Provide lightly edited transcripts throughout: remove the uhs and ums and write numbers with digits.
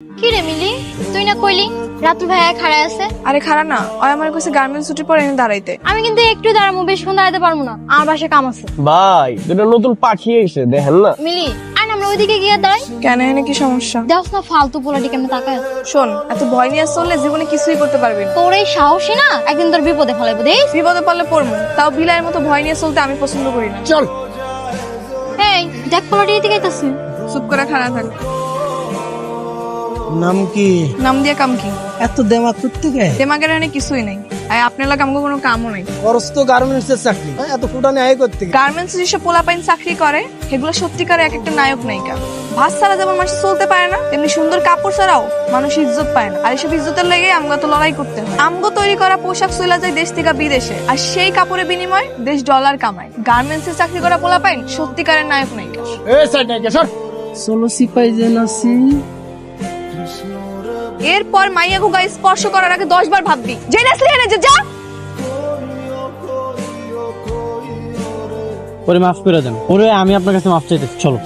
কি রে মিলি, তুই না কইলি রাতুল ভাইয়া খাড়ায় আছে? আরে খারাপ না, ওই আমার কাছে গার্মেন্টস ছুটি পরে এনে দাঁড়াইতে। আমি কিন্তু একটু দাঁড়াবো, বেশিক্ষণ দাঁড়াতে পারবো না, আমার বাসায় কাম আছে। ভাই দুটো নতুন পাখি এসে দেখেন না। মিলি আর আমরা ওইদিকে গিয়ে দাঁড়াই। কেন, এনে কি সমস্যা? দেখ না ফালতু পোলাটি কেমন তাকায়। শোন, এত ভয় নিয়ে চললে জীবনে কিছুই করতে পারবি না। তোর এই সাহসী না একদিন তোর বিপদে ফেলাইবো। দেখ বিপদে পড়লে পড়বো, তাও বিলাইয়ের মতো ভয় নিয়ে চলতে আমি পছন্দ করি না। চল এই দেখ পোলাটি এদিকে আইতাছে। চুপ করে খাড়া থাক। নাম কি? নাম দিয়ে কাম কি? এত দেমাগ প্রত্যেকে দেমাগের এনে কিছুই নাই। আর আপনার লাগে আমাকে কোনো কামও নাই। খরচ তো গার্মেন্টস এর চাকরি, এত ফুটানি আয় করতে গার্মেন্টস যেসব পোলাপাইন চাকরি করে সেগুলো সত্যিকার এক একটা নায়ক নায়িকা। ভাত ছাড়া যেমন মানুষ চলতে পারে না, তেমনি সুন্দর কাপড় ছাড়াও মানুষ ইজ্জত পায় না। আর এইসব ইজ্জতের লেগে আমগো তো লড়াই করতে হয়। আমগো তৈরি করা পোশাক চলে যায় দেশ থেকে বিদেশে, আর সেই কাপড়ের বিনিময়ে দেশ ডলার কামায়। গার্মেন্টস এ চাকরি করা পোলাপাইন সত্যিকারের নায়ক নায়িকা। চলো সিপাই যে নাসি। এরপর মাইয়া গো গায়ে স্পর্শ করার আগে 10 বার ভাববি। যে নাসলি এনে যা। ওরে মাফ করে দেন, ওরে আমি আপনার কাছে মাফ চাইতেছি। চলো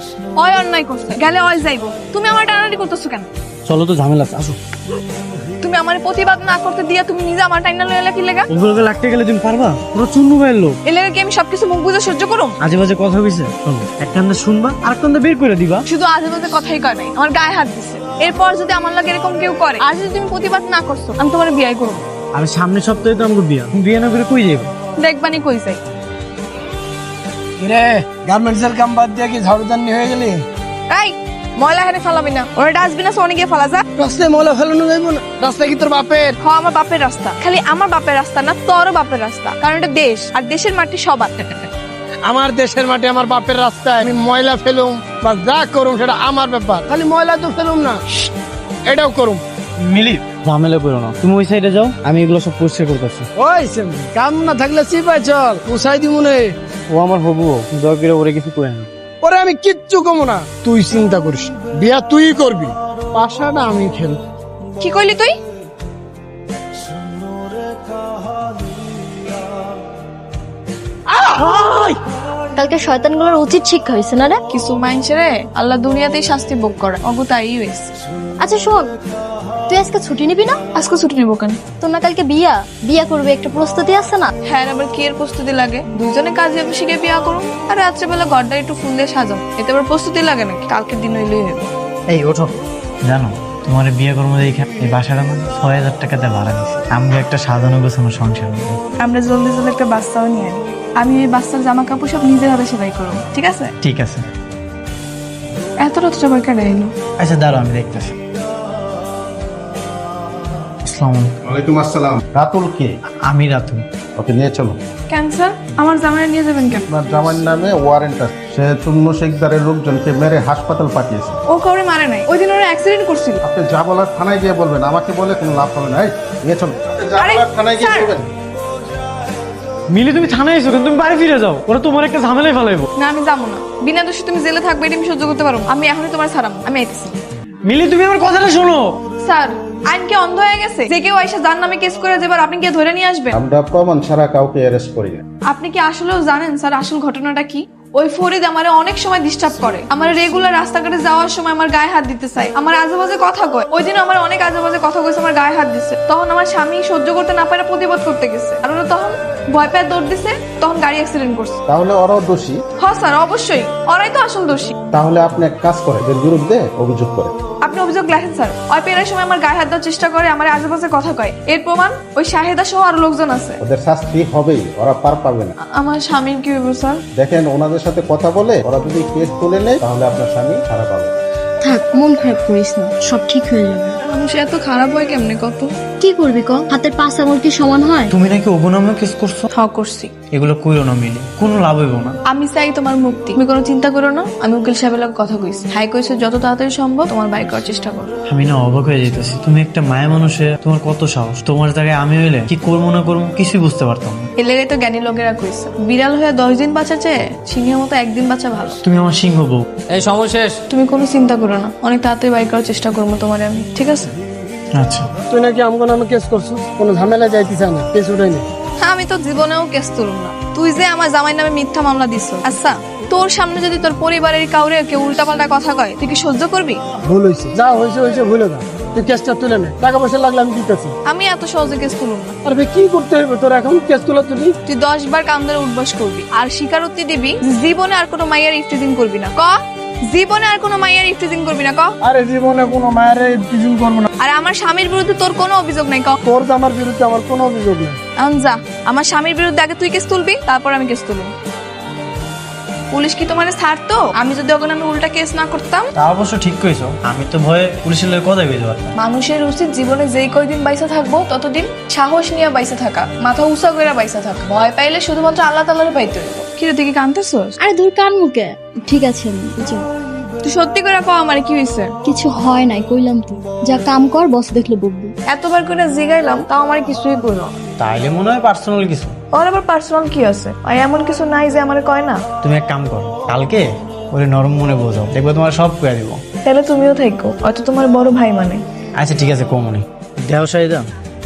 অয় অন্যায় করছে, গেলে অয় যাইবো। তুমি আমার টানাটানি করতেছো কেন? চলো তো ঝামেলা আছে, আসো। তুমি আমার প্রতিবাদ না করতে দিয়া তুমি নিজে আমার টাইনা লইলা কি লাগা? ওগুলোকে লাগতে গেলে তুমি পারবা? ওরা চুন্নু ভাইয়ের লোক, এর লাগে কি আমি সবকিছু মুখ বুঝে সহ্য করুম? আজে বাজে কথা হইছে। চলো, এক কান্দে শুনবা আর কান্দে বের করে দিবা। শুধু আজে বাজে কথাই কয় নাই, আমার গায়ে হাত দিছে। এরপর যদি আমার লাগে এরকম কেউ করে আর যদি তুমি প্রতিবাদ না করছো, আমি তোমার বিয়ে করব। আর সামনের সপ্তাহে তো আমাকে বিয়া, বিয়ে না করে কই যাইবা? দেখবানি কই যাই। রে গার্মেন্টস এর কাম বাদ দিয়ে কি ঝাড়ুদানি হয়ে গেলি? এই ময়লা হেনে ফেলাবি না, ওরা ডাস্টবিন আছে অনেকে ফেলা যা। রাস্তায় ময়লা ফেলানো যাইবো না, রাস্তা কি তোর বাপের? হ, আমার বাপের রাস্তা। খালি আমার বাপের রাস্তা না, তোরও বাপের রাস্তা, কারণ এটা দেশ, আর দেশের মাটি সবার। আমার দেশের মাঠে আমার বাপের রাস্তায় আমি ময়লা ফেলুম বা যা করুম সেটা আমার ব্যাপার। খালি ময়লা তো ফেলুম না, এটাও করুম। মিলি ঝামেলা করো না, তুমি ওই সাইডে যাও, আমি এগুলো সব পরিষ্কার করতেছি। ওই সেমনি কাম না থাকলে সিপাই চল, পুষাই দিব নে। ও আমার হবু, দয়া করে ওরে কিছু কই না। ওরে আমি কিচ্ছু কমো না, তুই চিন্তা করিস না। বিয়া তুই করবি, পাশাটা আমি খেলব। কি কইলি তুই? কালকে শয়তানগুলোর উচিত শিক্ষা হয়েছে না রে? কিছু মাইনছে রে আল্লাহ দুনিয়াতেই শাস্তি ভোগ করে, অগো তাই হয়েছে। আচ্ছা শোন, তুই আজকে ছুটি নিবি না? আজকে ছুটি নিবো কেন? তোর না কালকে বিয়া, বিয়া করবে, একটা প্রস্তুতি আছে না? হ্যাঁ, আবার কি এর প্রস্তুতি লাগে? দুজনে কাজে অফিসে গিয়ে বিয়া করুন আর রাত্রেবেলা ঘরটা একটু ফুল দিয়ে সাজাম, এতে আবার প্রস্তুতি লাগে নাকি? কালকের দিন হইলেই হবে। এই ওঠো, জানো তোমার বিয়ে করবো এইখানে এই বাসাটা মানে 6000 টাকাতে ভাড়া দিচ্ছে। আমি একটা সাজানো গোছানো সংসার। আমরা জলদি জলদি একটা বাচ্চাও নিয়ে আনি। আমি এই বাচ্চার জামা কাপড় সব নিজের হাতে সেলাই করবো, ঠিক আছে? ঠিক আছে। এত রাত সবাই কেটে এলো। আচ্ছা দাঁড়াও, আমি দেখতেছি। আসসালামু আলাইকুম। ওয়ালাইকুম আসসালাম। রাতুল কে? আমি রাতুল। ওকে নিয়ে চলো। ক্যান্সার আমার জামাই নিয়ে যাবেন কেন? আপনার জামাইয়ের নামে ওয়ারেন্ট আছে, সে চুন্নু শেখদারের লোকজনকে মেরে হাসপাতাল পাঠিয়েছে। ও কাউরে মারে নাই, ওই দিন ওরা অ্যাক্সিডেন্ট করছিল। আপনি যা বলার থানায় গিয়ে বলবেন, আমাকে বলে কোনো লাভ হবে না। এই, নিয়ে চলো। আপনি যা আরে, বলার থানায় গিয়ে স্যার। বলবেন। মিলি তুমি থানায় এসো, কিন্তু তুমি বাড়ি ফিরে যাও, ওরা তোমার একটা ঝামেলায় ফেলাইবো। না আমি যাবো না, বিনা দোষে তুমি জেলে থাকবে এটা আমি সহ্য করতে পারবো। আমি এখনই তোমার ছাড়াম, আমি আইতেছি। মিলি তুমি আমার কথাটা শোনো। স্যার, আইন কি অন্ধ হয়ে গেছে? যে কেউ এসে যার নামে কেস করে যাবার আপনি কি ধরে নিয়ে আসবেন? আমরা প্রমাণ ছাড়া কাউকে অ্যারেস্ট করি না। আপনি কি আসলেও জানেন স্যার আসল ঘটনাটা কি? ওই ফরিদ আমারে অনেক সময় ডিস্টার্ব করে, আমার রেগুলার রাস্তাঘাটে যাওয়ার সময় আমার গায়ে হাত দিতে চায়, আমার আজেবাজে কথা কয়। ওই দিন আমার অনেক আজেবাজে কথা কইছে, আমার গায়ে হাত দিছে। তখন আমার স্বামী সহ্য করতে না পারে প্রতিবাদ করতে গেছে, আর ওরা তখন ভয় পেয়ে দৌড় দিছে, তখন গাড়ি অ্যাক্সিডেন্ট করছে। তাহলে ওরাও দোষী। হ্যাঁ স্যার, অবশ্যই ওরাই তো আসল দোষী। তাহলে আপনি এক কাজ করেন, এদের বিরুদ্ধে অভিযোগ করেন। আপনি অভিযোগ লেখেন স্যার। ওই পেরার সময় আমার গায়ে হাত দেওয়ার চেষ্টা করে, আমার আজেবাজে কথা কয়। এর প্রমাণ ওই শাহেদা সহ আরো লোকজন আছে। ওদের শাস্তি হবেই, ওরা পার পাবে না। আমার স্বামীর কি হইব স্যার? দেখেন, ওনাদের সাথে কথা বলে ওরা যদি কেস তুলে নেয় তাহলে আপনার স্বামী ছাড়া পাবে। থাক, মন খারাপ করিস না, সব ঠিক হয়ে যাবে। মানুষ এত খারাপ হয় কেমনে কত? কি করবি ক? হাতের 5 আঙুল কি সমান হয়? তুমি নাকি অবনামে কেস করছো? হ্যাঁ করছি। এগুলো কইরো না মিলি, কোনো লাভ হইব না। আমি চাই তোমার মুক্তি, তুমি কোনো চিন্তা করো না। আমি উকিল সাহেবের লগে কথা কইছি, হাই কইছে যত তাড়াতাড়ি সম্ভব তোমার বাইর করার চেষ্টা করো। আমি না অবাক হয়ে যেতেছি, তুমি একটা মায়া মানুষে, তোমার কত সাহস। তোমার জায়গায় আমি হইলে কি করবো না করবো কিছুই বুঝতে পারতাম না। এর লেগে তো জ্ঞানী লোকেরা কইছে, বিড়াল হয়ে 10 দিন বাঁচা চেয়ে সিংহের মতো একদিন বাঁচা ভালো। তুমি আমার সিংহ বউ। এই সময় শেষ। তুমি কোনো চিন্তা করো না, অনেক তাড়াতাড়ি বাইর করার চেষ্টা করবো তোমার আমি, ঠিক আছে? আচ্ছা তুই নাকি আমগো নামে কেস করছিস, কোনো ঝামেলা যাইতে চায় না, কেস উঠাই না। হ্যাঁ, আমি তো জীবনেও কেস তুলব না। তুই যে আমার জামাই নামে মিথ্যা মামলা দিছ, আচ্ছা তোর সামনে যদি তোর পরিবারের কাউরে কেউ উল্টাপাল্টা কথা কয় তুই কি সহ্য করবি? ভুল হয়েছে, যা হয়েছে হয়েছে, ভুলে যা। তুই কেসটা তুলে নে, টাকা পয়সা লাগলে আমি দিতেছি। আমি এত সহজে কেস তুলুম না। আর ভাই কি করতে হবে তোর এখন কেস তোলা তুলি? তুই 10 বার কান ধরে উঠবাস করবি আর স্বীকারোক্তি দিবি জীবনে আর কোনো মাইয়ার ইফটিজিং করবি না। ক জীবনে আর কোনো মাইয়ার ইফটিজিং করবি না। ক আরে জীবনে কোনো মায়ের টিচিং করবো না। আর আমার স্বামীর বিরুদ্ধে তোর কোনো অভিযোগ নাই। ক তোর তো আমার বিরুদ্ধে আমার কোনো অভিযোগ নেই। যা, আমার স্বামীর বিরুদ্ধে আগে তুই কেস তুলবি, তারপর আমি কেস তুলব। পুলিশ কি তোমার ছাড়তো আমি যদি ওখানে আমি উল্টা কেস না করতাম? তা অবশ্য ঠিক কইছো, আমি তো ভয়ে পুলিশের লোক কথাই বুঝতে পারতাম। মানুষের উচিত জীবনে যেই কয়দিন বাইসা থাকবো ততদিন সাহস নিয়ে বাইসা থাকা, মাথা উঁচা করে বাইসা থাকা। ভয় পাইলে শুধুমাত্র আল্লাহ তাআলার পাইতে হইব। কি রে তুই কি কাঁদতেছস? আরে দূর কান মুখে। ঠিক আছে আমি বুঝো। তুই সত্যি করে কও আমার কি হইছে? কিছু হয় নাই কইলাম তো। যা কাম কর, বস দেখলে বকবো। এতবার করে জিগাইলাম তাও আমার কিছুই কইলো। তাইলে মনে হয় পার্সোনাল কিছু। ওর আবার পার্সোনাল কি আছে? আর এমন কিছু নাই যে আমারে কয় না। তুমি এক কাম করো, কালকে ওরে নরম মনে বোঝাও, দেখবে তোমার সব কয়ে দিব। তাহলে তুমিও থাকো, হয়তো তোমার বড় ভাই মানে। আচ্ছা ঠিক আছে, কমনে দেহ সাইদা,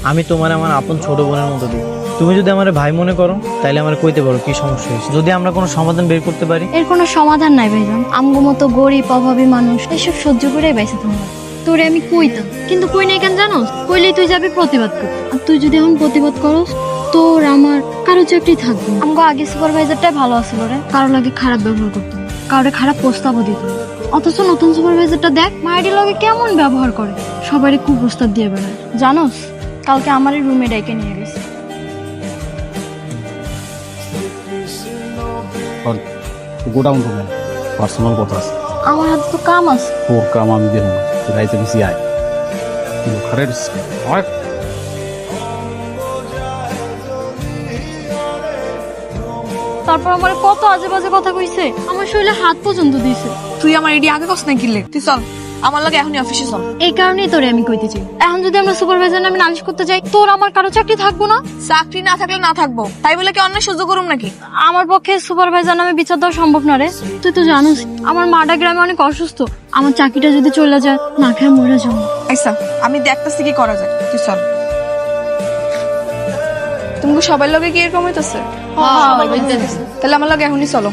আমি তোমার আমার আপন ছোট বোনের মতো দিই। তুমি যদি আমার ভাই মনে করো তাইলে আমার কইতে পারো কি সমস্যা হয়েছে, যদি আমরা কোনো সমাধান বের করতে পারি। এর কোনো সমাধান নাই ভাইজান। আমগো মতো গরিব অভাবী মানুষ এসব সহ্য করে বাইসে থাকবো। তোরে আমি কইতাম, কিন্তু কই নাই কেন জানো? কইলেই তুই যাবি প্রতিবাদ করতে। আর তুই যদি এখন প্রতিবাদ করস, তোর আমার কারো চাকরি থাকবে না। আমগো আগে সুপারভাইজারটাই ভালো আছিল রে, কারো লাগে খারাপ ব্যবহার করতো, কারোর খারাপ প্রস্তাবও দিত। অথচ নতুন সুপারভাইজারটা দেখ মায়ের লগে কেমন ব্যবহার করে, সবারই কুপ্রস্তাব দিয়ে বেড়ায়। জানোস কালকে আমারই রুমে ডেকে নিয়ে গেছে। গোডাউন রুমে পার্সোনাল কথা আছে। আমার হাতে তো কাম আছে। তোর কাম আমি দেব না, রাইতে বেশি আয়। খারের তারপর আমার কত আজে বাজে কথা কইছে, আমার শরীরে হাত পর্যন্ত দিছে। তুই আমার এডি আগে কস না কিলে। তুই চল আমার লগে এখনই অফিসে চল। এই কারণেই তোরে আমি কইতে চাই, এখন যদি আমরা সুপারভাইজার নামে নালিশ করতে যাই, তোর আমার কারো চাকরি থাকবো না। চাকরি না থাকলে না থাকবো, তাই বলে কি অন্য সহ্য করুম নাকি? আমার পক্ষে সুপারভাইজার নামে বিচার দেওয়া সম্ভব না রে। তুই তো জানিস আমার মাটা গ্রামে অনেক অসুস্থ, আমার চাকরিটা যদি চলে যায় না খেয়ে মরে যাবো। আচ্ছা আমি দেখতেছি কি করা যায়, তুই চল। তুমি সবার লগে কি এরকম হইতেছে? তাহলে আমার লগে এখনই চলো,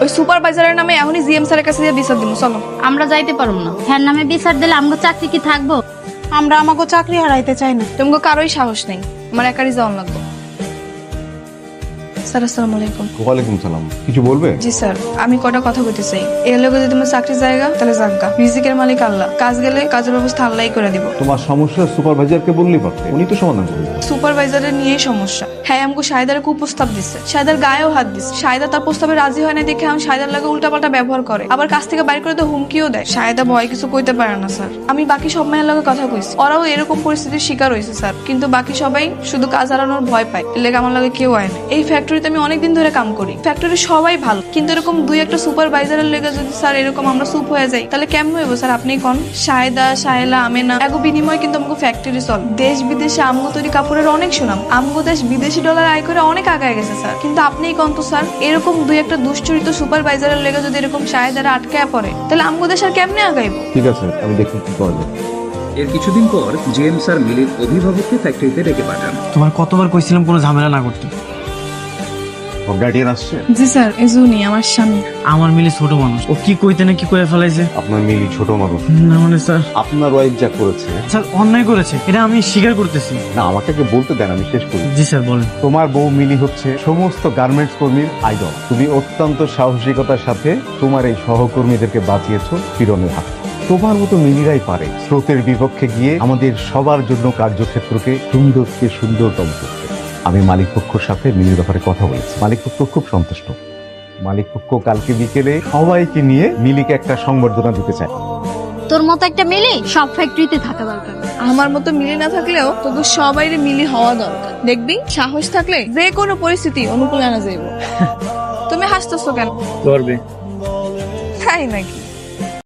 ওই সুপারভাইজারের নামে এখনই জিএম স্যারের কাছে দিয়ে বিচার দিব। চলো। আমরা যাইতে পারবো না, হ্যাঁ নামে বিচার দিলে আমগো চাকরি কি থাকবো? আমরা আমাকে চাকরি হারাইতে চাই না। তোমাকে কারোই সাহস নেই, আমার একারই যাওয়ান লাগবে। স্যার আসসালামু আলাইকুম। ওয়ালাইকুম সালাম, কিছু বলবে? জি স্যার, আমি কটা কথা বলতে চাই। এর লগে যদি তোমার চাকরি জায়গা তাহলে জাগা, রিজিকের মালিক আল্লাহ, কাজ গেলে কাজের ব্যবস্থা আল্লাহই করে দিব। তোমার সমস্যা সুপারভাইজারকে বললেই পারতে, উনি তো সমাধান করবেন। সুপারভাইজারের নিয়েই সমস্যা। হ্যাঁ আমাকে শাহিদার কুপ্রস্তাব দিচ্ছে, শাহিদার গায়েও হাত দিচ্ছে। শাহিদা তার প্রস্তাবে রাজি হয় না দেখে আমি শাহিদার লাগে উল্টাপাল্টা ব্যবহার করে, আবার কাছ থেকে বাইর করে তো হুমকিও দেয়। শাহিদা ভয় কিছু কইতে পারে না স্যার। আমি বাকি সব মেয়ের লগে কথা কইছি, ওরাও এরকম পরিস্থিতির শিকার হয়েছে স্যার, কিন্তু বাকি সবাই শুধু কাজ হারানোর ভয় পায়, এর লেগে আমার লগে কেউ আয় না। এই ফ্যাক্টরিতে আমি অনেকদিন ধরে কাম করি, ফ্যাক্টরির সবাই ভালো, কিন্তু এরকম দুই একটা সুপারভাইজারের লেগে যদি স্যার এরকম আমরা চুপ হয়ে যাই তাহলে কেমন হইব স্যার? আপনি কোন শাহেদা সাহেলা আমেনা এগো বিনিময় কিন্তু আমাকে ফ্যাক্টরি চল। দেশ বিদেশে আমগো তৈরি কাপড়ের অনেক সুনাম, আমগো দেশ বিদেশি ডলার আয় করে অনেক আগায় গেছে স্যার, কিন্তু আপনিই কোন তো স্যার এরকম দুই একটা দুশ্চরিত সুপারভাইজারের লেগে যদি এরকম শাহেদারা আটকায় পড়ে তাহলে আমগো দেশ আর কেমনে আগাইব? ঠিক আছে, আমি দেখি কি করা যায়। এর কিছুদিন পর জেএম স্যার মিলির অভিভাবককে ফ্যাক্টরিতে ডেকে পাঠান। তোমার কতবার কইছিলাম কোনো ঝামেলা না করতে। গার্ডিয়ান আসছে? জি স্যার, এজুনি আমার স্বামী। আমার মিলে ছোট মানুষ, ও কি কইতে না কি কয়ে ফেলাইছে। আপনার মিলি ছোট মানুষ না মানে স্যার, আপনার ওয়াইফ যা করেছে স্যার অন্যায় করেছে, এটা আমি স্বীকার করতেছি। না, আমাকে বলতে দেন, আমি শেষ করি। জি স্যার বলেন। তোমার বউ মিলি হচ্ছে সমস্ত গার্মেন্টস কর্মীর আইডল। তুমি অত্যন্ত সাহসিকতার সাথে তোমার এই সহকর্মীদেরকে বাঁচিয়েছো ফিরনের হাত। তোমার মতো মিলিরাই পারে স্রোতের বিপক্ষে গিয়ে আমাদের সবার জন্য কার্যক্ষেত্রকে সুন্দরকে সুন্দরতম করতে। আমি মালিক পক্ষের সাথে মিলির ব্যাপারে কথা বলেছি, মালিক পক্ষ খুব সন্তুষ্ট। মালিক পক্ষ কালকে বিকেলে সবাইকে নিয়ে মিলিকে একটা সংবর্ধনা দিতে চায়। তোর মতো একটা মিলি সব ফ্যাক্টরিতে থাকা দরকার। আমার মতো মিলি না থাকলেও তোকে সবাই মিলি হওয়া দরকার। দেখবি সাহস থাকলে যে কোনো পরিস্থিতি অনুকূলে আনা যাইব। তুমি হাসতেছো কেন? করবে তাই নাকি?